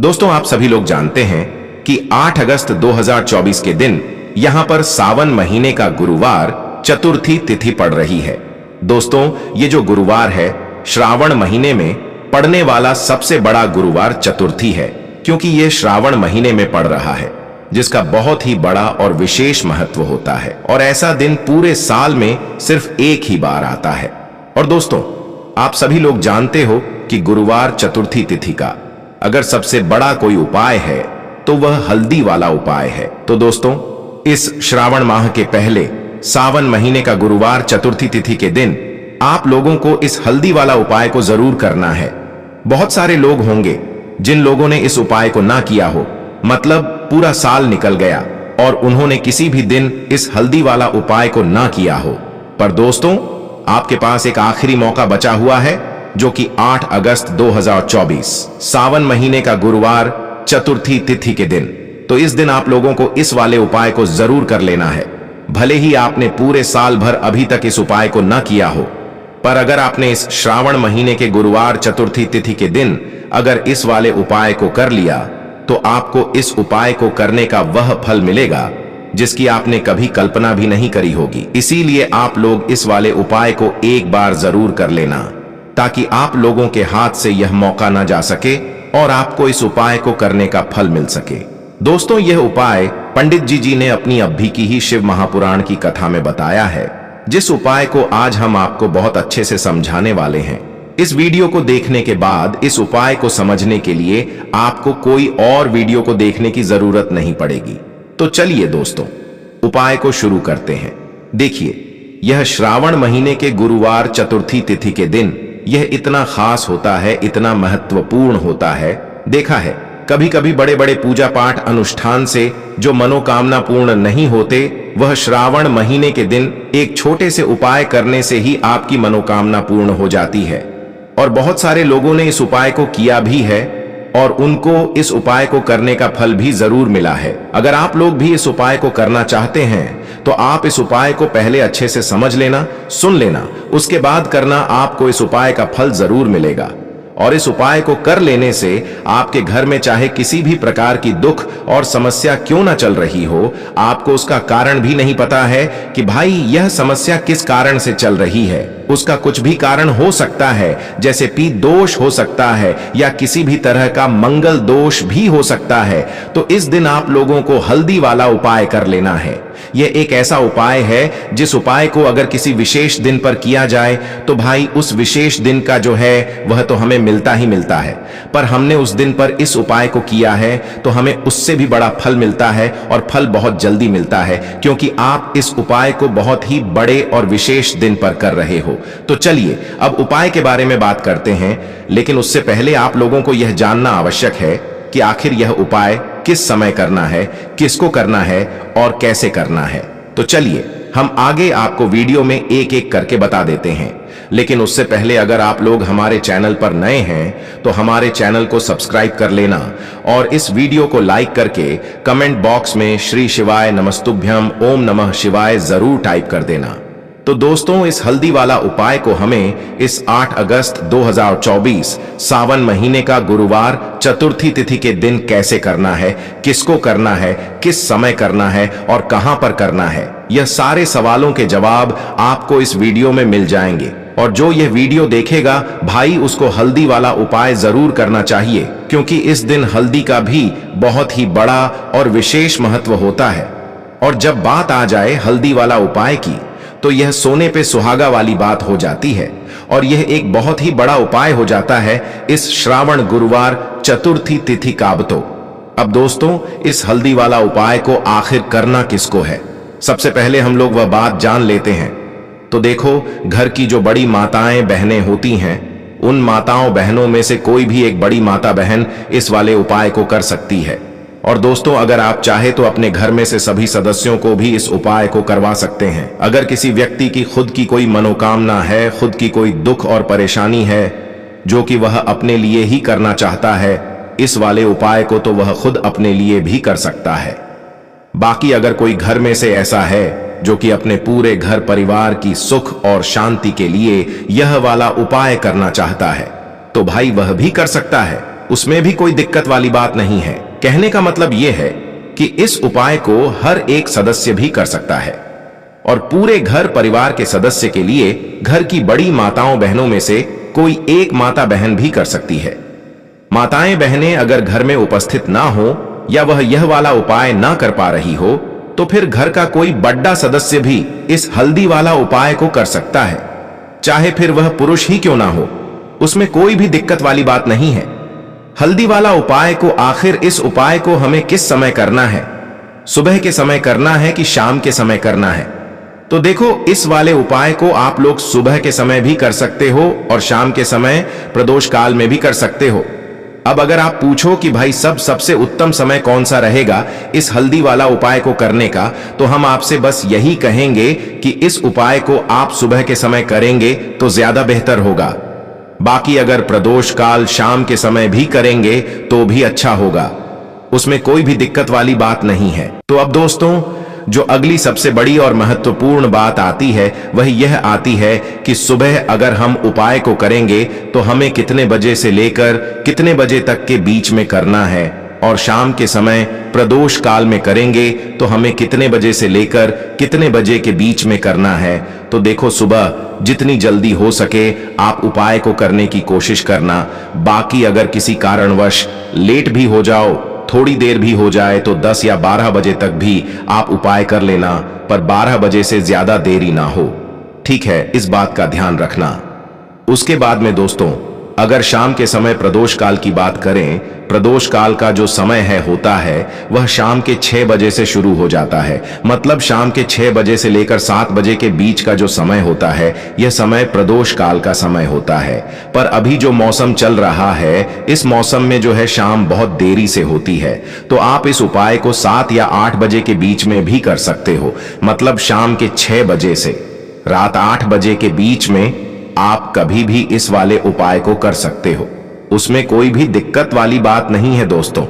दोस्तों, आप सभी लोग जानते हैं कि 8 अगस्त 2024 के दिन यहां पर सावन महीने का गुरुवार चतुर्थी तिथि पड़ रही है। दोस्तों, ये जो गुरुवार है श्रावण महीने में पड़ने वाला सबसे बड़ा गुरुवार चतुर्थी है, क्योंकि ये श्रावण महीने में पड़ रहा है, जिसका बहुत ही बड़ा और विशेष महत्व होता है। और ऐसा दिन पूरे साल में सिर्फ एक ही बार आता है। और दोस्तों, आप सभी लोग जानते हो कि गुरुवार चतुर्थी तिथि का अगर सबसे बड़ा कोई उपाय है तो वह हल्दी वाला उपाय है। तो दोस्तों, इस श्रावण माह के पहले सावन महीने का गुरुवार चतुर्थी तिथि के दिन आप लोगों को इस हल्दी वाला उपाय को जरूर करना है। बहुत सारे लोग होंगे जिन लोगों ने इस उपाय को ना किया हो, मतलब पूरा साल निकल गया और उन्होंने किसी भी दिन इस हल्दी वाला उपाय को ना किया हो। पर दोस्तों, आपके पास एक आखिरी मौका बचा हुआ है, जो कि 8 अगस्त 2024 सावन महीने का गुरुवार चतुर्थी तिथि के दिन। तो इस दिन आप लोगों को इस वाले उपाय को जरूर कर लेना है। भले ही आपने पूरे साल भर अभी तक इस उपाय को ना किया हो, पर अगर आपने इस श्रावण महीने के गुरुवार चतुर्थी तिथि के दिन अगर इस वाले उपाय को कर लिया, तो आपको इस उपाय को करने का वह फल मिलेगा जिसकी आपने कभी कल्पना भी नहीं करी होगी। इसीलिए आप लोग इस वाले उपाय को एक बार जरूर कर लेना, ताकि आप लोगों के हाथ से यह मौका ना जा सके और आपको इस उपाय को करने का फल मिल सके। दोस्तों, यह उपाय पंडित जी ने अपनी अभी की ही शिव महापुराण की कथा में बताया है, जिस उपाय को आज हम आपको बहुत अच्छे से समझाने वाले हैं। इस वीडियो को देखने के बाद इस उपाय को समझने के लिए आपको कोई और वीडियो को देखने की जरूरत नहीं पड़ेगी। तो चलिए दोस्तों, उपाय को शुरू करते हैं। देखिए, यह श्रावण महीने के गुरुवार चतुर्थी तिथि के दिन यह इतना खास होता है, इतना महत्वपूर्ण होता है। देखा है, कभी कभी बड़े बड़े पूजा पाठ अनुष्ठान से जो मनोकामना पूर्ण नहीं होते, वह श्रावण महीने के दिन एक छोटे से उपाय करने से ही आपकी मनोकामना पूर्ण हो जाती है। और बहुत सारे लोगों ने इस उपाय को किया भी है और उनको इस उपाय को करने का फल भी जरूर मिला है। अगर आप लोग भी इस उपाय को करना चाहते हैं तो आप इस उपाय को पहले अच्छे से समझ लेना, सुन लेना, उसके बाद करना। आपको इस उपाय का फल जरूर मिलेगा। और इस उपाय को कर लेने से आपके घर में चाहे किसी भी प्रकार की दुख और समस्या क्यों ना चल रही हो, आपको उसका कारण भी नहीं पता है कि भाई यह समस्या किस कारण से चल रही है। उसका कुछ भी कारण हो सकता है, जैसे पित्त दोष हो सकता है या किसी भी तरह का मंगल दोष भी हो सकता है। तो इस दिन आप लोगों को हल्दी वाला उपाय कर लेना है। यह एक ऐसा उपाय है जिस उपाय को अगर किसी विशेष दिन पर किया जाए तो भाई उस विशेष दिन का जो है वह तो हमें मिलता ही मिलता है, पर हमने उस दिन पर इस उपाय को किया है तो हमें उससे भी बड़ा फल मिलता है, और फल बहुत जल्दी मिलता है, क्योंकि आप इस उपाय को बहुत ही बड़े और विशेष दिन पर कर रहे हो। तो चलिए अब उपाय के बारे में बात करते हैं, लेकिन उससे पहले आप लोगों को यह जानना आवश्यक है कि आखिर यह उपाय किस समय करना है, किसको करना है और कैसे करना है। तो चलिए हम आगे आपको वीडियो में एक एक करके बता देते हैं। लेकिन उससे पहले अगर आप लोग हमारे चैनल पर नए हैं तो हमारे चैनल को सब्सक्राइब कर लेना और इस वीडियो को लाइक करके कमेंट बॉक्स में श्री शिवाय नमस्तुभ्यम ओम नमः शिवाय जरूर टाइप कर देना। तो दोस्तों, इस हल्दी वाला उपाय को हमें इस 8 अगस्त 2024 सावन महीने का गुरुवार चतुर्थी तिथि के दिन कैसे करना है, किसको करना है, किस समय करना है और कहां पर करना है, यह सारे सवालों के जवाब आपको इस वीडियो में मिल जाएंगे। और जो यह वीडियो देखेगा भाई, उसको हल्दी वाला उपाय जरूर करना चाहिए, क्योंकि इस दिन हल्दी का भी बहुत ही बड़ा और विशेष महत्व होता है। और जब बात आ जाए हल्दी वाला उपाय की, तो यह सोने पे सुहागा वाली बात हो जाती है और यह एक बहुत ही बड़ा उपाय हो जाता है इस श्रावण गुरुवार चतुर्थी तिथि काबतो। अब दोस्तों, इस हल्दी वाला उपाय को आखिर करना किसको है, सबसे पहले हम लोग वह बात जान लेते हैं। तो देखो, घर की जो बड़ी माताएं बहनें होती हैं, उन माताओं बहनों में से कोई भी एक बड़ी माता बहन इस वाले उपाय को कर सकती है। और दोस्तों, अगर आप चाहे तो अपने घर में से सभी सदस्यों को भी इस उपाय को करवा सकते हैं। अगर किसी व्यक्ति की खुद की कोई मनोकामना है, खुद की कोई दुख और परेशानी है जो कि वह अपने लिए ही करना चाहता है, इस वाले उपाय को तो वह खुद अपने लिए भी कर सकता है। बाकी अगर कोई घर में से ऐसा है जो कि अपने पूरे घर परिवार की सुख और शांति के लिए यह वाला उपाय करना चाहता है, तो भाई वह भी कर सकता है। उसमें भी कोई दिक्कत वाली बात नहीं है। कहने का मतलब यह है कि इस उपाय को हर एक सदस्य भी कर सकता है और पूरे घर परिवार के सदस्य के लिए घर की बड़ी माताओं बहनों में से कोई एक माता बहन भी कर सकती है। माताएं बहनें अगर घर में उपस्थित ना हो या वह यह वाला उपाय ना कर पा रही हो तो फिर घर का कोई बड़ा सदस्य भी इस हल्दी वाला उपाय को कर सकता है, चाहे फिर वह पुरुष ही क्यों ना हो, उसमें कोई भी दिक्कत वाली बात नहीं है। हल्दी वाला उपाय को आखिर इस उपाय को हमें किस समय करना है, सुबह के समय करना है कि शाम के समय करना है? तो देखो, इस वाले उपाय को आप लोग सुबह के समय भी कर सकते हो और शाम के समय प्रदोष काल में भी कर सकते हो। अब अगर आप पूछो कि भाई सबसे उत्तम समय कौन सा रहेगा इस हल्दी वाला उपाय को करने का, तो हम आपसे बस यही कहेंगे कि इस उपाय को आप सुबह के समय करेंगे तो ज्यादा बेहतर होगा। बाकी अगर प्रदोष काल शाम के समय भी करेंगे तो भी अच्छा होगा, उसमें कोई भी दिक्कत वाली बात नहीं है। तो अब दोस्तों, जो अगली सबसे बड़ी और महत्वपूर्ण बात आती है वह यह आती है कि सुबह अगर हम उपाय को करेंगे तो हमें कितने बजे से लेकर कितने बजे तक के बीच में करना है, और शाम के समय प्रदोष काल में करेंगे तो हमें कितने बजे से लेकर कितने बजे के बीच में करना है। तो देखो, सुबह जितनी जल्दी हो सके आप उपाय को करने की कोशिश करना। बाकी अगर किसी कारणवश लेट भी हो जाओ, थोड़ी देर भी हो जाए, तो 10 या 12 बजे तक भी आप उपाय कर लेना, पर 12 बजे से ज्यादा देरी ना हो, ठीक है? इस बात का ध्यान रखना। उसके बाद में दोस्तों, अगर शाम के समय प्रदोष काल की बात करें, प्रदोष काल का जो समय होता है वह शाम के 6 बजे से शुरू हो जाता है। मतलब शाम के 6 बजे से लेकर 7 बजे के बीच का जो समय होता है यह समय प्रदोष काल का समय होता है। पर अभी जो मौसम चल रहा है, इस मौसम में जो है शाम बहुत देरी से होती है, तो आप इस उपाय को 7 या 8 बजे के बीच में भी कर सकते हो। मतलब शाम के 6 बजे से रात 8 बजे के बीच में आप कभी भी इस वाले उपाय को कर सकते हो, उसमें कोई भी दिक्कत वाली बात नहीं है दोस्तों।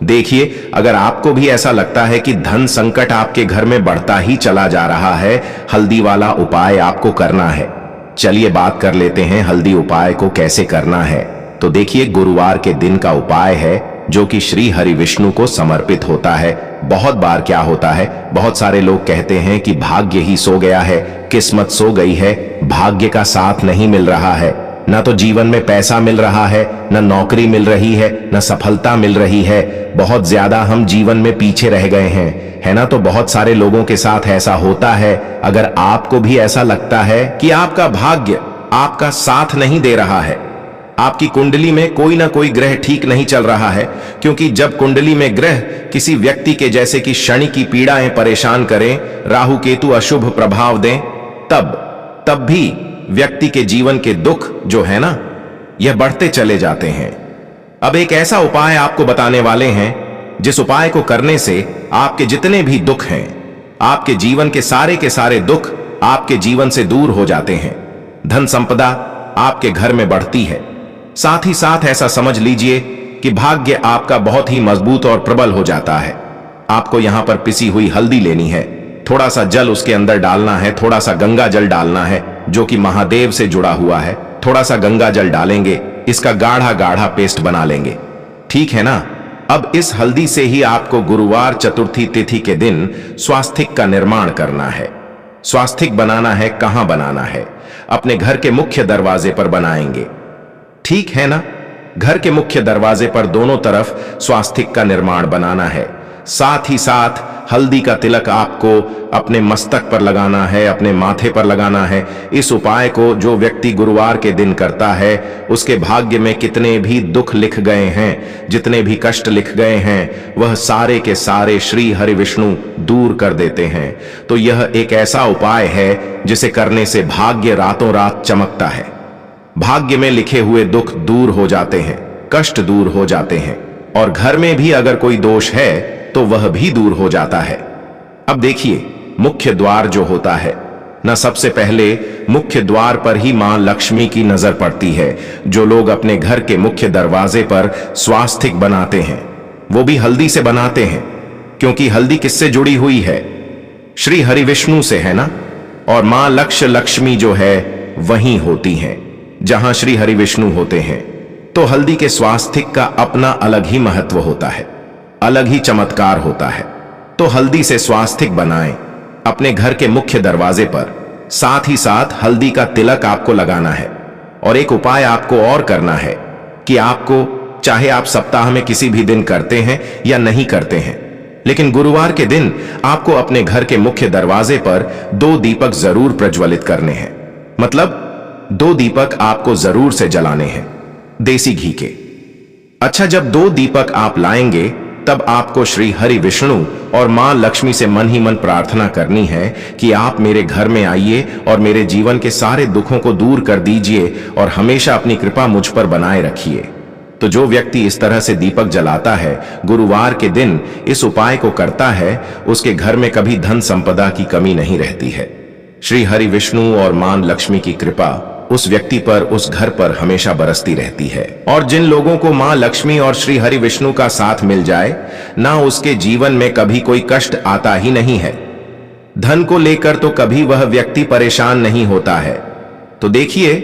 देखिए, अगर आपको भी ऐसा लगता है कि धन संकट आपके घर में बढ़ता ही चला जा रहा है, हल्दी वाला उपाय आपको करना है। चलिए बात कर लेते हैं हल्दी उपाय को कैसे करना है। तो देखिए, गुरुवार के दिन का उपाय है जो कि श्री हरि विष्णु को समर्पित होता है। बहुत बार क्या होता है, बहुत सारे लोग कहते हैं कि भाग्य ही सो गया है, किस्मत सो गई है, भाग्य का साथ नहीं मिल रहा है, ना तो जीवन में पैसा मिल रहा है, ना नौकरी मिल रही है, ना सफलता मिल रही है, बहुत ज्यादा हम जीवन में पीछे रह गए हैं, है ना? तो बहुत सारे लोगों के साथ ऐसा होता है। अगर आपको भी ऐसा लगता है कि आपका भाग्य आपका साथ नहीं दे रहा है, आपकी कुंडली में कोई ना कोई ग्रह ठीक नहीं चल रहा है, क्योंकि जब कुंडली में ग्रह किसी व्यक्ति के जैसे कि शनि की पीड़ाएं परेशान करें, राहु केतु अशुभ प्रभाव दें, तब भी व्यक्ति के जीवन के दुख जो है ना, यह बढ़ते चले जाते हैं। अब एक ऐसा उपाय आपको बताने वाले हैं जिस उपाय को करने से आपके जितने भी दुख हैं, आपके जीवन के सारे दुख आपके जीवन से दूर हो जाते हैं। धन संपदा आपके घर में बढ़ती है। साथ ही साथ ऐसा समझ लीजिए कि भाग्य आपका बहुत ही मजबूत और प्रबल हो जाता है। आपको यहां पर पिसी हुई हल्दी लेनी है, थोड़ा सा जल उसके अंदर डालना है, थोड़ा सा गंगा जल डालना है जो कि महादेव से जुड़ा हुआ है। थोड़ा सा गंगा जल डालेंगे, इसका गाढ़ा गाढ़ा पेस्ट बना लेंगे, ठीक है ना? अब इस हल्दी से ही आपको गुरुवार चतुर्थी तिथि के दिन स्वास्तिक का निर्माण करना है। स्वास्तिक बनाना है, कहां बनाना है? अपने घर के मुख्य दरवाजे पर बनाएंगे, ठीक है ना? घर के मुख्य दरवाजे पर दोनों तरफ स्वास्तिक का निर्माण बनाना है। साथ ही साथ हल्दी का तिलक आपको अपने मस्तक पर लगाना है, अपने माथे पर लगाना है। इस उपाय को जो व्यक्ति गुरुवार के दिन करता है, उसके भाग्य में कितने भी दुख लिख गए हैं, जितने भी कष्ट लिख गए हैं, वह सारे के सारे श्री हरि विष्णु दूर कर देते हैं। तो यह एक ऐसा उपाय है जिसे करने से भाग्य रातों रात चमकता है। भाग्य में लिखे हुए दुख दूर हो जाते हैं, कष्ट दूर हो जाते हैं, और घर में भी अगर कोई दोष है तो वह भी दूर हो जाता है। अब देखिए, मुख्य द्वार जो होता है ना, सबसे पहले मुख्य द्वार पर ही मां लक्ष्मी की नजर पड़ती है। जो लोग अपने घर के मुख्य दरवाजे पर स्वास्तिक बनाते हैं वो भी हल्दी से बनाते हैं, क्योंकि हल्दी किससे जुड़ी हुई है? श्री हरि विष्णु से, है ना? और मां लक्ष्मी जो है वहीं होती हैं जहां श्री हरि विष्णु होते हैं। तो हल्दी के स्वास्थ्य का अपना अलग ही महत्व होता है, अलग ही चमत्कार होता है। तो हल्दी से स्वास्थ्य बनाएं अपने घर के मुख्य दरवाजे पर। साथ ही साथ हल्दी का तिलक आपको लगाना है। और एक उपाय आपको और करना है कि आपको, चाहे आप सप्ताह में किसी भी दिन करते हैं या नहीं करते हैं, लेकिन गुरुवार के दिन आपको अपने घर के मुख्य दरवाजे पर 2 दीपक जरूर प्रज्वलित करने हैं। मतलब 2 दीपक आपको जरूर से जलाने हैं, देसी घी के। अच्छा, जब 2 दीपक आप लाएंगे तब आपको श्री हरि विष्णु और मां लक्ष्मी से मन ही मन प्रार्थना करनी है कि आप मेरे घर में आइए और मेरे जीवन के सारे दुखों को दूर कर दीजिए और हमेशा अपनी कृपा मुझ पर बनाए रखिए। तो जो व्यक्ति इस तरह से दीपक जलाता है, गुरुवार के दिन इस उपाय को करता है, उसके घर में कभी धन संपदा की कमी नहीं रहती है। श्री हरि विष्णु और मां लक्ष्मी की कृपा उस व्यक्ति पर, उस घर पर हमेशा बरसती रहती है। और जिन लोगों को मां लक्ष्मी और श्री हरि विष्णु का साथ मिल जाए, ना उसके जीवन में कभी कोई कष्ट आता ही नहीं है। धन को लेकर तो कभी वह व्यक्ति परेशान नहीं होता है। तो देखिए,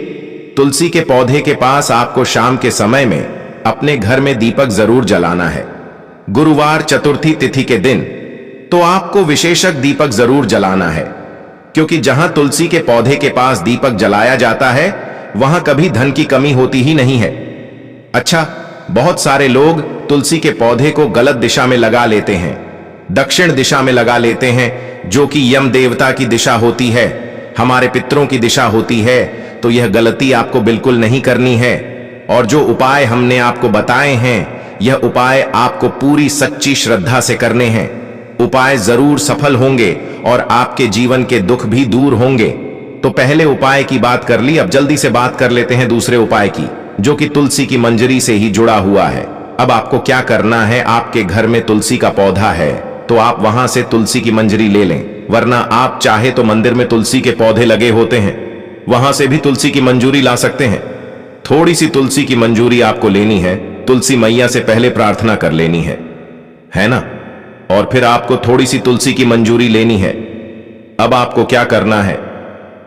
तुलसी के पौधे के पास आपको शाम के समय में अपने घर में दीपक जरूर जलाना है। गुरुवार चतुर्थी तिथि के दिन तो आपको विशेषक दीपक जरूर जलाना है, क्योंकि जहां तुलसी के पौधे के पास दीपक जलाया जाता है, वहां कभी धन की कमी होती ही नहीं है। अच्छा, बहुत सारे लोग तुलसी के पौधे को गलत दिशा में लगा लेते हैं, दक्षिण दिशा में लगा लेते हैं, जो कि यम देवता की दिशा होती है, हमारे पितरों की दिशा होती है। तो यह गलती आपको बिल्कुल नहीं करनी है। और जो उपाय हमने आपको बताए हैं, यह उपाय आपको पूरी सच्ची श्रद्धा से करने हैं। उपाय जरूर सफल होंगे और आपके जीवन के दुख भी दूर होंगे। तो पहले उपाय की बात कर ली, अब जल्दी से बात कर लेते हैं दूसरे उपाय की, जो कि तुलसी की मंजरी से ही जुड़ा हुआ है। अब आपको क्या करना है, आपके घर में तुलसी का पौधा है तो आप वहां से तुलसी की मंजरी ले लें, वरना आप चाहे तो मंदिर में तुलसी के पौधे लगे होते हैं, वहां से भी तुलसी की मंजूरी ला सकते हैं। थोड़ी सी तुलसी की मंजूरी आपको लेनी है, तुलसी मैया से पहले प्रार्थना कर लेनी है ना? और फिर आपको थोड़ी सी तुलसी की मंजूरी लेनी है। अब आपको क्या करना है,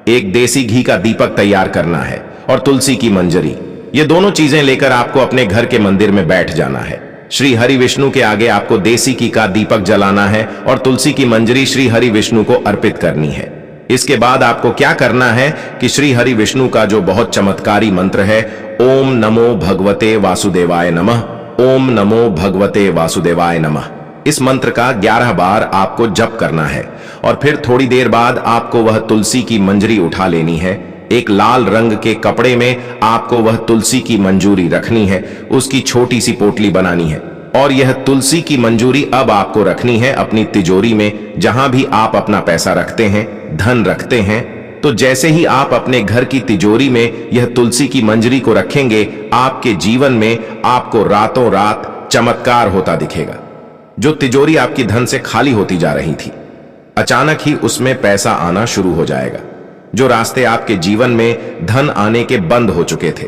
एक देसी घी का दीपक तैयार करना है और तुलसी की मंजरी, ये दोनों चीजें लेकर आपको अपने घर के मंदिर में बैठ जाना है। श्री हरि विष्णु के आगे आपको देसी घी का दीपक जलाना है और तुलसी की मंजरी श्री हरि विष्णु को अर्पित करनी है। इसके बाद आपको क्या करना है कि श्री हरि विष्णु का जो बहुत चमत्कारी मंत्र है, ओम नमो भगवते वासुदेवाय नमः, ओम नमो भगवते वासुदेवाय नमः, इस मंत्र का 11 बार आपको जप करना है। और फिर थोड़ी देर बाद आपको वह तुलसी की मंजरी उठा लेनी है। एक लाल रंग के कपड़े में आपको वह तुलसी की मंजूरी रखनी है, उसकी छोटी सी पोटली बनानी है। और यह तुलसी की मंजूरी अब आपको रखनी है अपनी तिजोरी में, जहां भी आप अपना पैसा रखते हैं, धन रखते हैं। तो जैसे ही आप अपने घर की तिजोरी में यह तुलसी की मंजरी को रखेंगे, आपके जीवन में आपको रातों रात चमत्कार होता दिखेगा। जो तिजोरी आपकी धन से खाली होती जा रही थी, अचानक ही उसमें पैसा आना शुरू हो जाएगा। जो रास्ते आपके जीवन में धन आने के बंद हो चुके थे,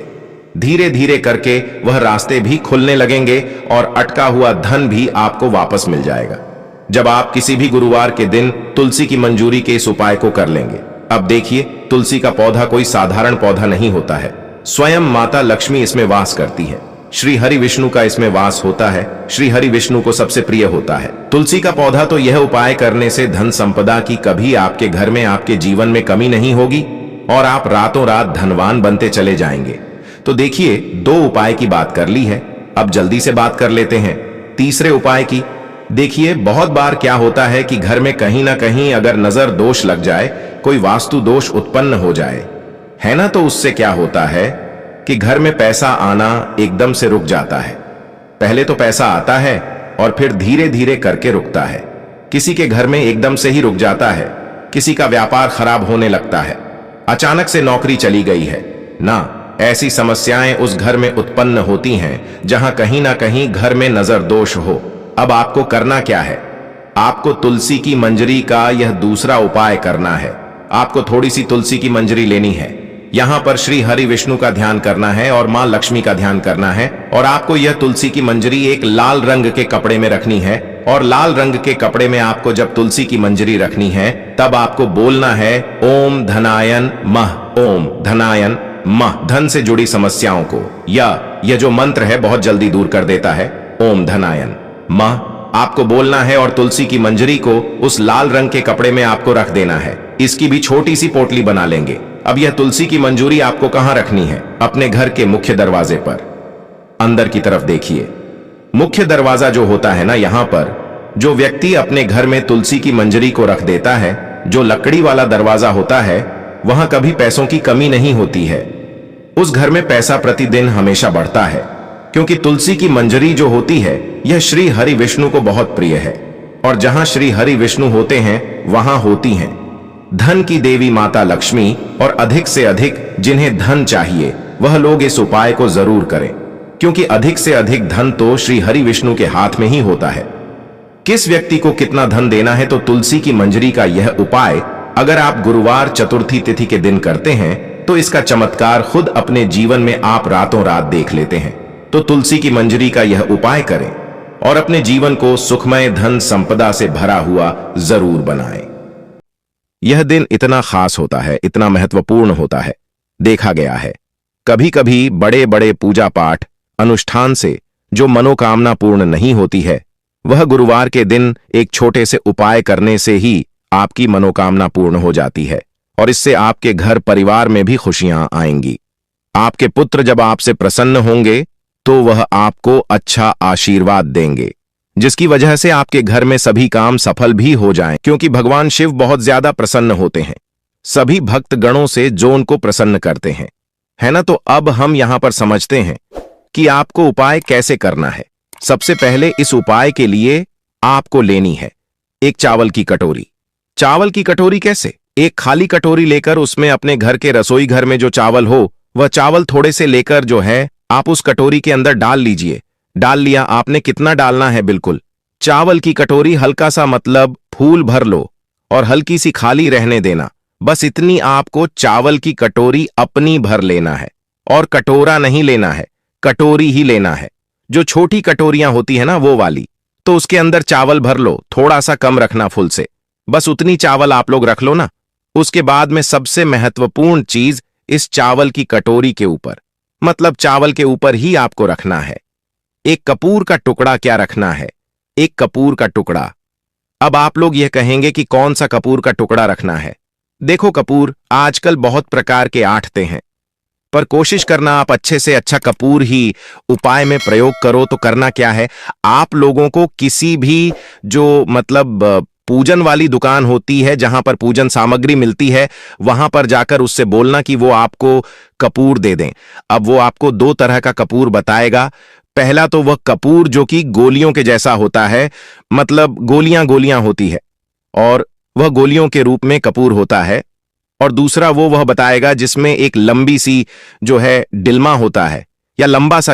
धीरे धीरे करके वह रास्ते भी खुलने लगेंगे और अटका हुआ धन भी आपको वापस मिल जाएगा, जब आप किसी भी गुरुवार के दिन तुलसी की मंजूरी के इस उपाय को कर लेंगे। अब देखिए, तुलसी का पौधा कोई साधारण पौधा नहीं होता है, स्वयं माता लक्ष्मी इसमें वास करती है, श्री हरि विष्णु का इसमें वास होता है, श्री हरि विष्णु को सबसे प्रिय होता है तुलसी का पौधा। तो यह उपाय करने से धन संपदा की कभी आपके घर में, आपके जीवन में कमी नहीं होगी और आप रातों रात धनवान बनते चले जाएंगे। तो देखिए, 2 उपाय की बात कर ली है, अब जल्दी से बात कर लेते हैं तीसरे उपाय की। देखिए, बहुत बार क्या होता है कि घर में कहीं ना कहीं अगर नजर दोष लग जाए, कोई वास्तु दोष उत्पन्न हो जाए, है ना, तो उससे क्या होता है कि घर में पैसा आना एकदम से रुक जाता है। पहले तो पैसा आता है और फिर धीरे धीरे करके रुकता है। किसी के घर में एकदम से ही रुक जाता है, किसी का व्यापार खराब होने लगता है, अचानक से नौकरी चली गई है ना। ऐसी समस्याएं उस घर में उत्पन्न होती हैं जहां कहीं ना कहीं घर में नजर दोष हो। अब आपको करना क्या है, आपको तुलसी की मंजरी का यह दूसरा उपाय करना है। आपको थोड़ी सी तुलसी की मंजरी लेनी है, यहां पर श्री हरि विष्णु का ध्यान करना है और मां लक्ष्मी का ध्यान करना है। और आपको यह तुलसी की मंजरी एक लाल रंग के कपड़े में रखनी है। और लाल रंग के कपड़े में आपको जब तुलसी की मंजरी रखनी है, तब आपको बोलना है ओम धनायन मह, ओम धनायन मह धन से जुड़ी समस्याओं को, या यह जो मंत्र है बहुत जल्दी दूर कर देता है। ओम धनायन। मह आपको बोलना है और तुलसी की मंजरी को उस लाल रंग के कपड़े में आपको रख देना है। इसकी भी छोटी सी पोटली बना लेंगे। अब यह तुलसी की मंजूरी आपको कहां रखनी है? अपने घर के मुख्य दरवाजे पर अंदर की तरफ देखिए। मुख्य दरवाजा जो होता है ना, यहां पर जो व्यक्ति अपने घर में तुलसी की मंजरी को रख देता है, जो लकड़ी वाला दरवाजा होता है, वहां कभी पैसों की कमी नहीं होती है। उस घर में पैसा प्रतिदिन हमेशा बढ़ता है, क्योंकि तुलसी की मंजरी जो होती है यह श्री हरि विष्णु को बहुत प्रिय है। और जहां श्री हरि विष्णु होते हैं वहां होती हैं धन की देवी माता लक्ष्मी। और अधिक से अधिक जिन्हें धन चाहिए वह लोग इस उपाय को जरूर करें, क्योंकि अधिक से अधिक धन तो श्री हरि विष्णु के हाथ में ही होता है। किस व्यक्ति को कितना धन देना है, तो तुलसी की मंजरी का यह उपाय अगर आप गुरुवार चतुर्थी तिथि के दिन करते हैं तो इसका चमत्कार खुद अपने जीवन में आप रातों रात देख लेते हैं। तो तुलसी की मंजरी का यह उपाय करें और अपने जीवन को सुखमय धन संपदा से भरा हुआ जरूर बनाएं। यह दिन इतना खास होता है, इतना महत्वपूर्ण होता है। देखा गया है कभी कभी बड़े बड़े पूजा पाठ अनुष्ठान से जो मनोकामना पूर्ण नहीं होती है, वह गुरुवार के दिन एक छोटे से उपाय करने से ही आपकी मनोकामना पूर्ण हो जाती है। और इससे आपके घर परिवार में भी खुशियां आएंगी। आपके पुत्र जब आपसे प्रसन्न होंगे तो वह आपको अच्छा आशीर्वाद देंगे, जिसकी वजह से आपके घर में सभी काम सफल भी हो जाएं, क्योंकि भगवान शिव बहुत ज्यादा प्रसन्न होते हैं सभी भक्त गणों से जो उनको प्रसन्न करते हैं, है ना। तो अब हम यहां पर समझते हैं कि आपको उपाय कैसे करना है। सबसे पहले इस उपाय के लिए आपको लेनी है एक चावल की कटोरी। चावल की कटोरी कैसे? एक खाली कटोरी लेकर उसमें अपने घर के रसोई घर में जो चावल हो वह चावल थोड़े से लेकर जो है आप उस कटोरी के अंदर डाल लीजिए। डाल लिया आपने, कितना डालना है? बिल्कुल चावल की कटोरी हल्का सा, मतलब फूल भर लो और हल्की सी खाली रहने देना। बस इतनी आपको चावल की कटोरी अपनी भर लेना है, और कटोरा नहीं लेना है, कटोरी ही लेना है। जो छोटी कटोरियां होती है ना वो वाली, तो उसके अंदर चावल भर लो, थोड़ा सा कम रखना फुल से, बस उतनी चावल आप लोग रख लो ना। उसके बाद में सबसे महत्वपूर्ण चीज इस चावल की कटोरी के ऊपर, मतलब चावल के ऊपर ही आपको रखना है एक कपूर का टुकड़ा। क्या रखना है? एक कपूर का टुकड़ा। अब आप लोग यह कहेंगे कि कौन सा कपूर का टुकड़ा रखना है। देखो कपूर आजकल बहुत प्रकार के आठते हैं, पर कोशिश करना आप अच्छे से अच्छा कपूर ही उपाय में प्रयोग करो। तो करना क्या है, आप लोगों को किसी भी जो मतलब पूजन वाली दुकान होती है, जहां पर पूजन सामग्री मिलती है, वहां पर जाकर उससे बोलना कि वो आपको कपूर दे दें। अब वो आपको दो तरह का कपूर बताएगा। पहला तो वह कपूर जो कि गोलियों के जैसा होता है, मतलब गोलियां गोलियां होती है और वह गोलियों के रूप में कपूर होता है। और दूसरा वह बताएगा जिसमें एक लंबी सी जो है डिल्मा होता है, या लंबा सा